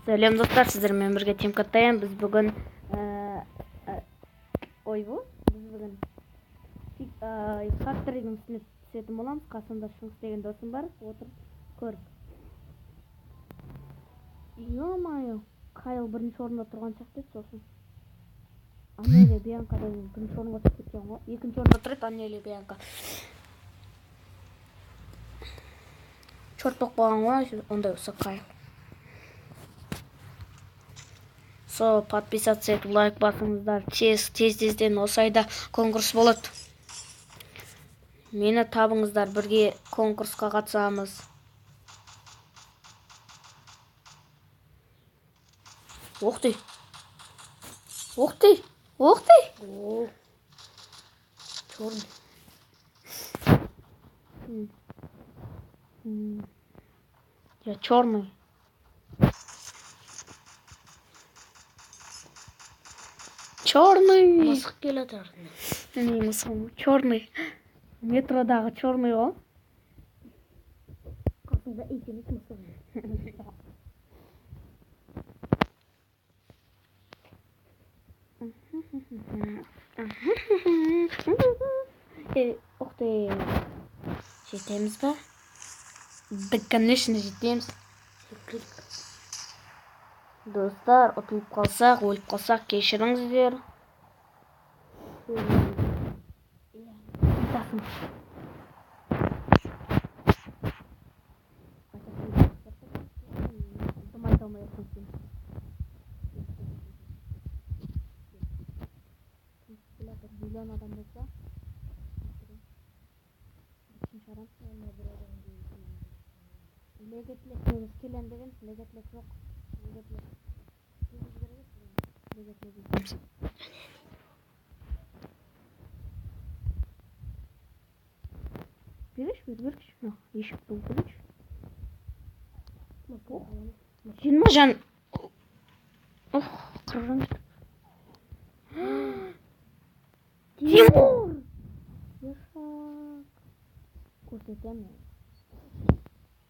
Сәлем достар, сіздермен бірге Тимкаттайым. Біз бүгін біз бүгін факторидің үстіне түсетін боламыз. Қасымда Шыңғыс деген досым бар. Отыр, көр. Ё-майо, Кайл бірінші орында тұрған сияқты, сосын Анелия Бианка бірінші орынға түсіп кеткен ғой. Екінші орында тұрады Анелия Бианка. Чорт болып қалған ғой, ондай болса Кайл. Подписаться етіп, лайк басыңыздар. Тезден осы айда конкурс болады. Мені табыңыздар, бірге конкурсқа қатысамыз. Оқтай. Черный. Я черный. Черный. Мысық келеді. Не мысық? Черный. Метродағы черный ғой. Қасында итеміз мысық. Оқтай. Жетеміз ба? Да, конечно, жетеміз. Достар, ұтылып қалсақ, өліп қалсақ, кешіріңіздер. Миллион адам болса, легетлек келем деген, легетлек жоқ. Берші. Ешік толтырыш. Жинма жан. Қырған жыр. Тимур! Яшак. Көрсетем.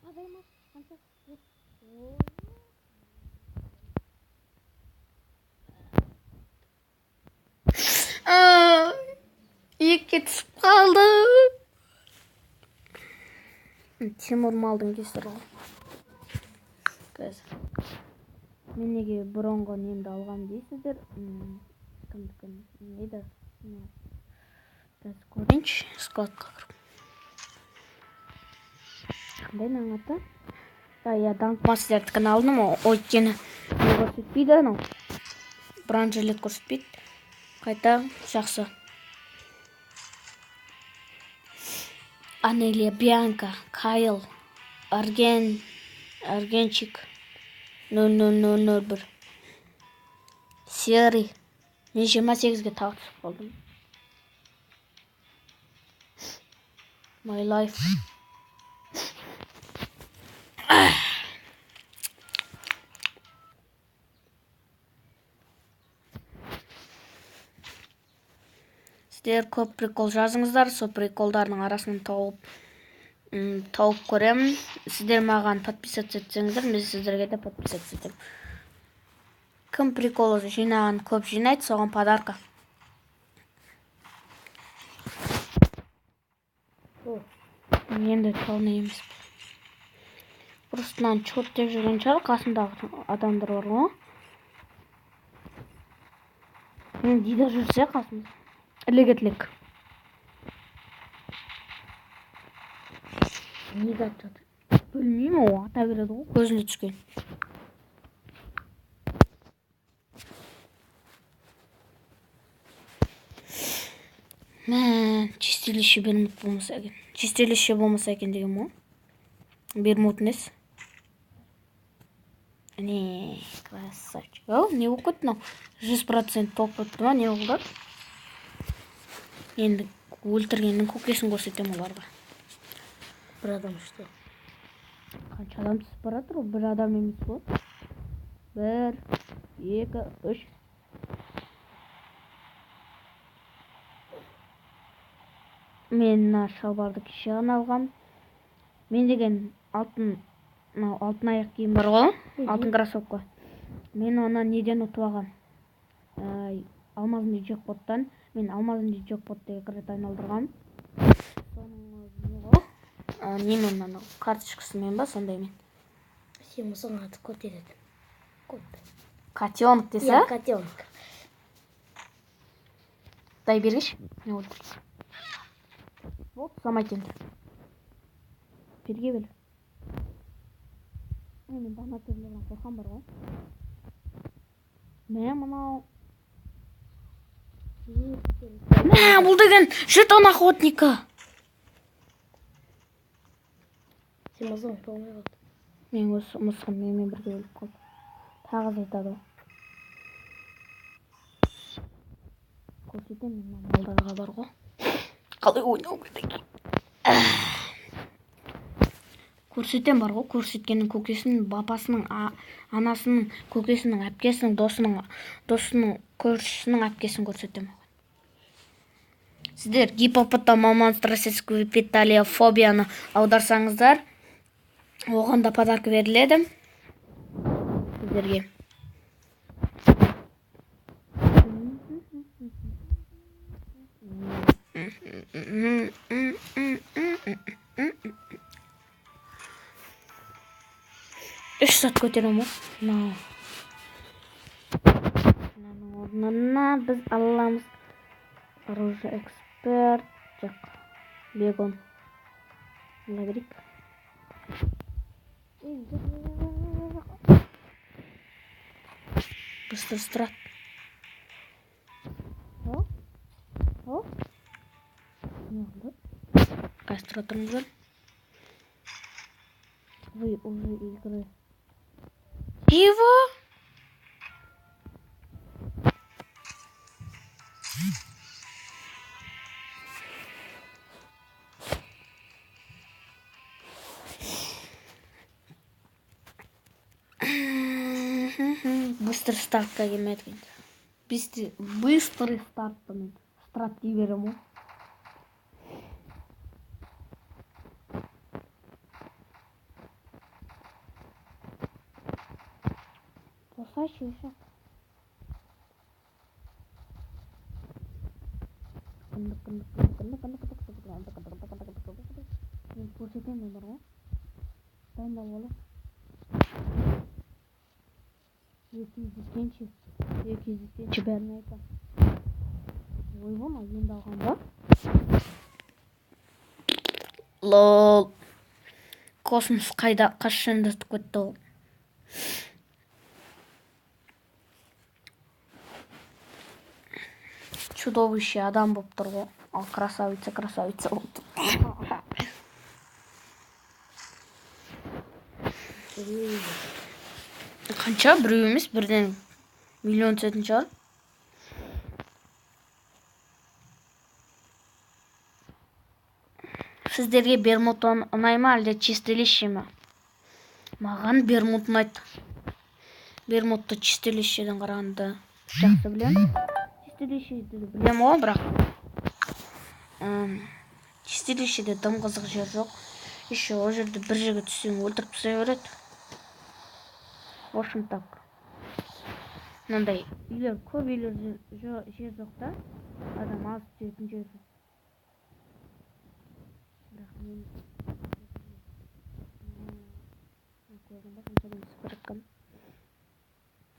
Азаймас. Қанша? Екке түсіп қалды. Тимур малдың кесірі ғой. Қазір. Мен неге бұрынғы немді алған дейсіздер? Кімдікін? Нейді? Қазір көрейінші. Складқа кіріп. Қандай наңаты? Я данкмастердікін алдым. Өйткені не көрсетпейді анау. Бранжелет көрсетпейді. Қайта жақсы. Анелия Бианка, Кайл, Аргенчик 0001. Серый. Мен 28-ге тағы түсіп қалдым. My life. Сіздер көп прикол жазыңыздар, сол приколдардың арасынан тауып көремін. Сіздер маған подписаться етсеңіздер, мен сіздерге де подписаться етемін. Кім прикол жинаған көп жинайды, соған подарка. Енді талны емес. Ұрыстынан чот деп жүрген шығар, қасындағы адамдар бар ғой. Мен дейді жүрсе қасында. Легетлек. Неге атады? Білмеймін, о, ата береді ғой, көзіне түскен. Мән, чистилище бермут болмаса екен. Чистилище болмаса екен деген мо? Бермутнес. Не, красавчик. Не оқыт мынау? 100% топ өтті ма, не олдар? Енді өлтіргеннің көкесін көрсетем оларға. Бір адам ішті. Қанша адам түсіп баратыр ғой? Бір адам емес ғой. 1, 2, 3. Мен шалбарды кеше ғана алғам. Мен деген алтын аяқ киім бар ғой, алтын кроссовка. Мен оны неден ұтып алғам? Алмазымды джекпоттан. Мен алмазымды джекпотты 2 рет айналдырғам. Соның немен ана карточкасымен ба сондай мен. Сен мұсың аты кот едеді. Кот. Котенок десе? Я котенок. Дай бергеш. Не oldu? Вот, самай келді. Берге бел. Мен дана түрлерден қорқам бар ғой. Мен мынау. Бұл деген жетон охотника. Сен мұсың болмай қалды. Мен осы мысқым менімен бірге өліп қалды. Тағы айтады ғой. Көрсетем мен малдарға бар ғой. Қалай ойнау керек. Көрсетем бар ғой. Көрсеткеннің көкесінің, бапасының, анасының, көкесінің, әпкесінің, досының, көршісінің әпкесін көрсетем. Сіздер гипопотамомонстросесскую фобияны аударсаңыздар, оған да подарка беріледі. Сіздерге. Үш сат көтерем ғой. Орнына біз аламыз. Оружие эксперт. Жақ. Бегон. Лабрик. Быстро страт. О? Не oldu? Kaç тұрыңыздар? Вы уже игры. Его? Быстрый стартқа келмеді. Быстрый стартта мен старт дей берем. Посаще еще. Мен көрсетемін бар ғой. Дайындал болу. Екі жүздескенше бәріне айтам. Ой, бұны енді алған ба? Лол. Космос қайда қашында кетті ол. Чудовище адам болып тұр ғой. Ал красавица болды. Қанша? Біреу емес, бірден миллион түсетін шығар. Сіздерге Бермуд ұнай ма, әлде чистилище ме? Маған Бермуд ұнайды. Бермудты чистилищеден қарағанда жақсы білем. Чистилищеде білем ғой, бірақ чистилищеде тым қызық жер жоқ. Еще о жерде бір жігіт түссең өлтіріп тастай береді. В общем так. Мынандай үйлер, көп үйлер жер жоқ та. Адам аз түсетін жер жоқ. Бірақ мен көргенде қанша демесі көреккім.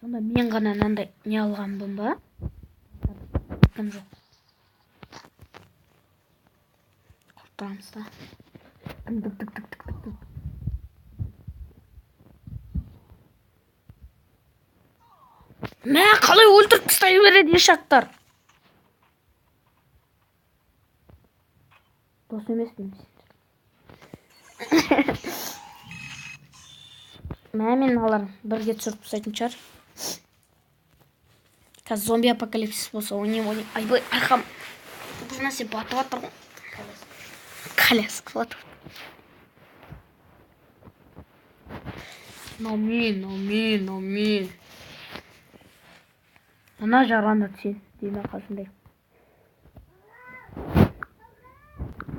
Сонда мен ғана мынандай не алғанбын ба? Кім жоқ. Құртамыз да. Мә, қалай өлтіріп тастай береді ешақтар. Дос емес дейміз. Мә, мен аларым бірге түсіріп тастайтын шығар. Қазір зомби апокалипсис болса, ойнай. Айбай, арқам. Бұл нәрсе батып атыр ғой. Коляска батып. Номин. Ана жараны сен, деймін қасындай.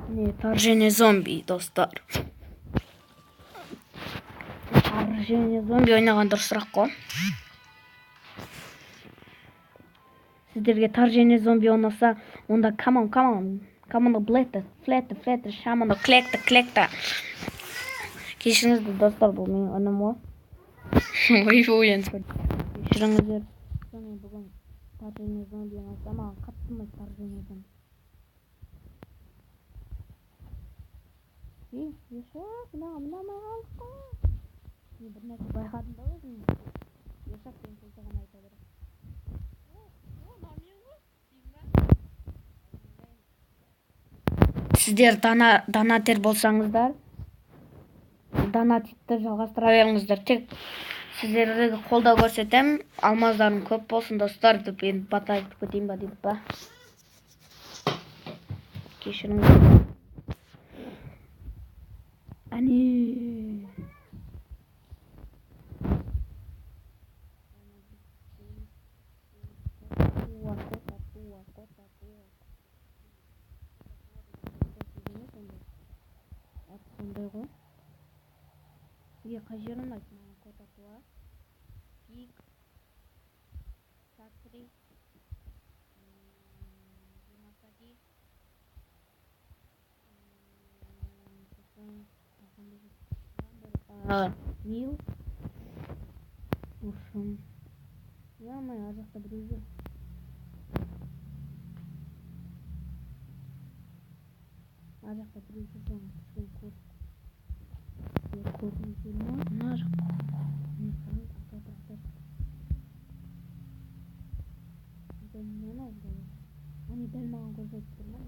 Не, вторжение зомби, достар. Вторжение зомби ойнаған дұрысырақ қой. Сіздерге торжение зомби ұнаса, онда come on, flatter, шаманы, клекті. Кешіріңіздер достар, бұл менің үнім ғой. Кешіріңіздер. Және бүгін торжение зомби ұнаса, маған қатты торжение зомби. Мына қалдық. Бір нәрсе байқадым да өзім. Ешақ деген сөзді ғана айта беремін. Сіздер донатер болсаңыздар, донатты жалғастыра беріңіздер. Тек сіздерге қолдау көрсетем, алмаздарың көп болсын достар деп енді бата айтып кетейін ба дейді ба. Кешіріңіздер. Әне. Сондай ғой. Сізге қай жерін айтып маған код атуға? Пик, Сатри, Димасаги, Мил. Ушым. Ямай, ар жақта біреу жүр. Ар жақта біреу жүр, соны түскен көрдік. Көрдіңіздер ма? Мына жақта. Міне қараңыз, ата. Нені алды? Ане дәл маған көрсетіп тұр ма?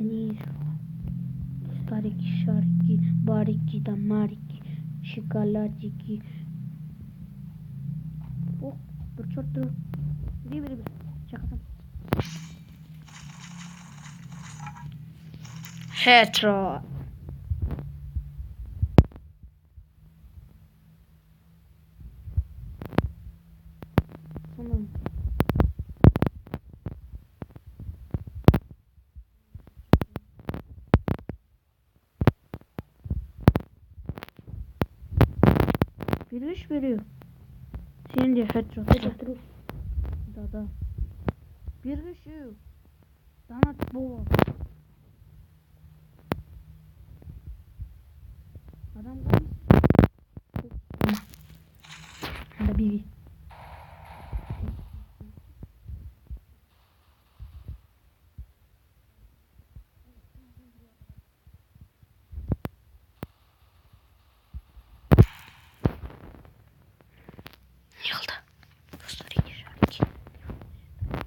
Ане старики, шарики, барики, да марики, шоколадики. Ох, бір черт тұр. Бері. Шақасам. Хетро. Сонан. Беру. Сен де хетро. Да. Бергішу. Донат бол. Адам қоймыз. Анда бери. Не қылды? Достарыне шарики.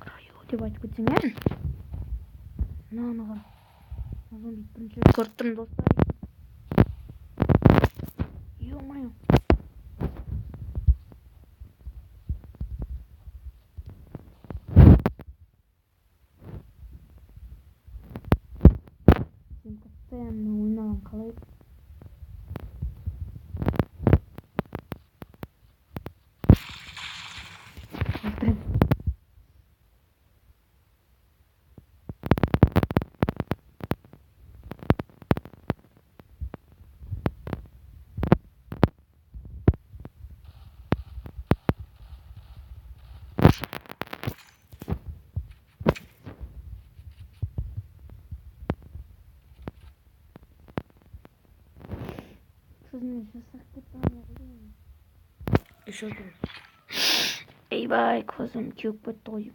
Краю деп айтып кетсең ән? Мынаған. Зомби бірінші көріп тұрмын достар. Ё-моё. Сен постоянно ойнаған қалай? Еще один. Eyvah, kızım çok kötüyüm.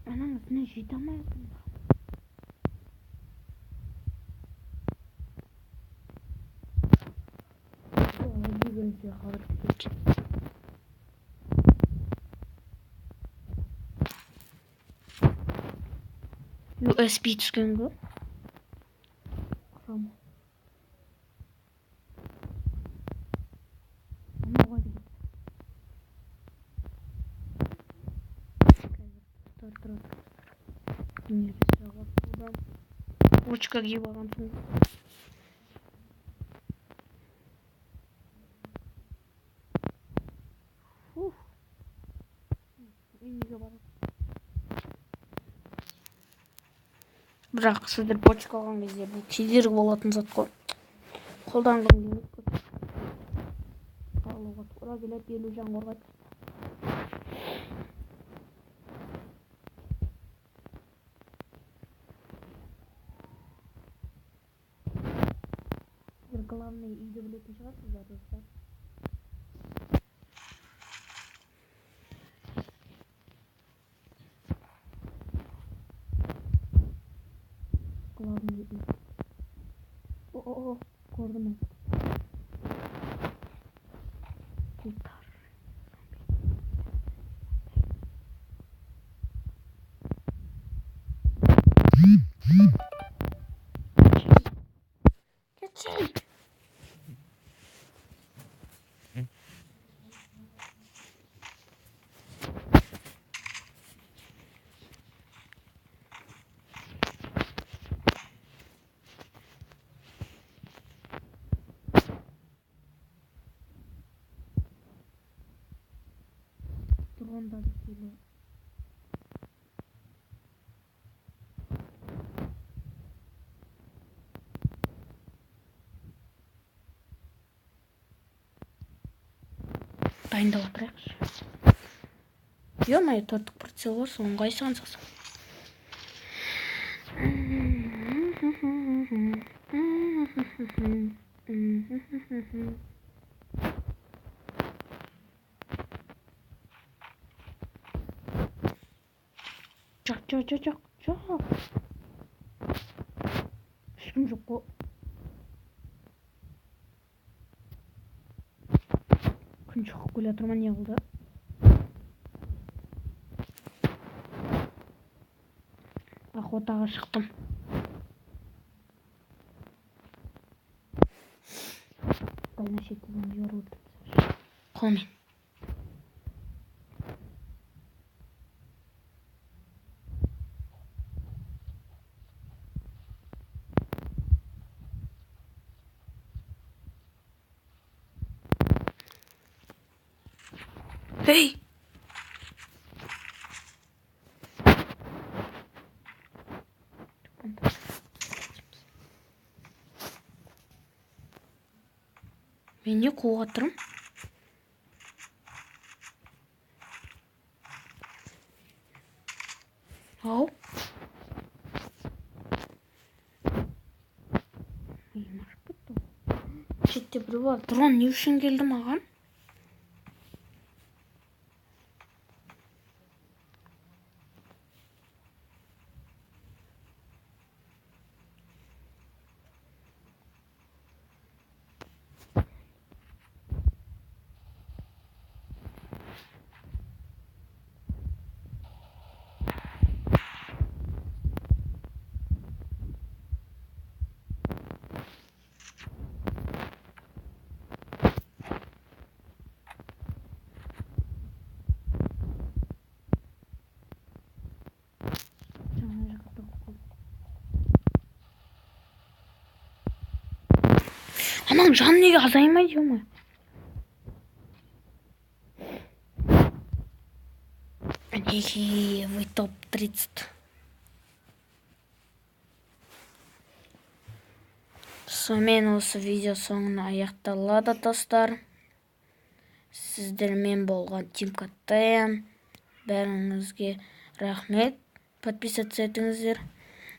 Anamız ne jidamayasın? USB түскен ғой. Құрам. Ана ғой деген. Тұр. Неге сағат бұдан. Очка киіп алғансың. Үйімге барып. Бірақ сіздер почка алған кезде бұл кедергі болатын зат қой. Қолданғым келмейді. Алуға тура келеді, 50 жан қорғайды. Сіздер главный үйді білетін шығарсыздар, достар. Главный үй. О, көрдім мен. Гитар. Geçey. Dronda bir şeyler. Дайындап отырайықшы. Ё-моё, торттық прицел бар, соның қайсыған сақсам. Жоқ. Ешкім жоқ қой. Күн шығып келе жатыр ма, не қылды? Охотаға шықтым. Дайна шетінен yoruldu. Қолмен. Hey! Мен не қуып отырмын? Ау? Шетте бір бар. Дрон не үшін келді маған? Aman can неге азаймайды, ё-моё? Неге вы топ-30? Сонымен осы видео соңына аяқталады, достар. Сіздермен болған Тимка ТМ. Бәріңізге рахмет. Подписаться етіңіздер.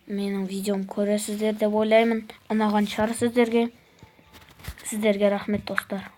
Менің видеом көресіздер деп ойлаймын. Ұнаған шығар сіздерге. Сіздерге рахмет, достар.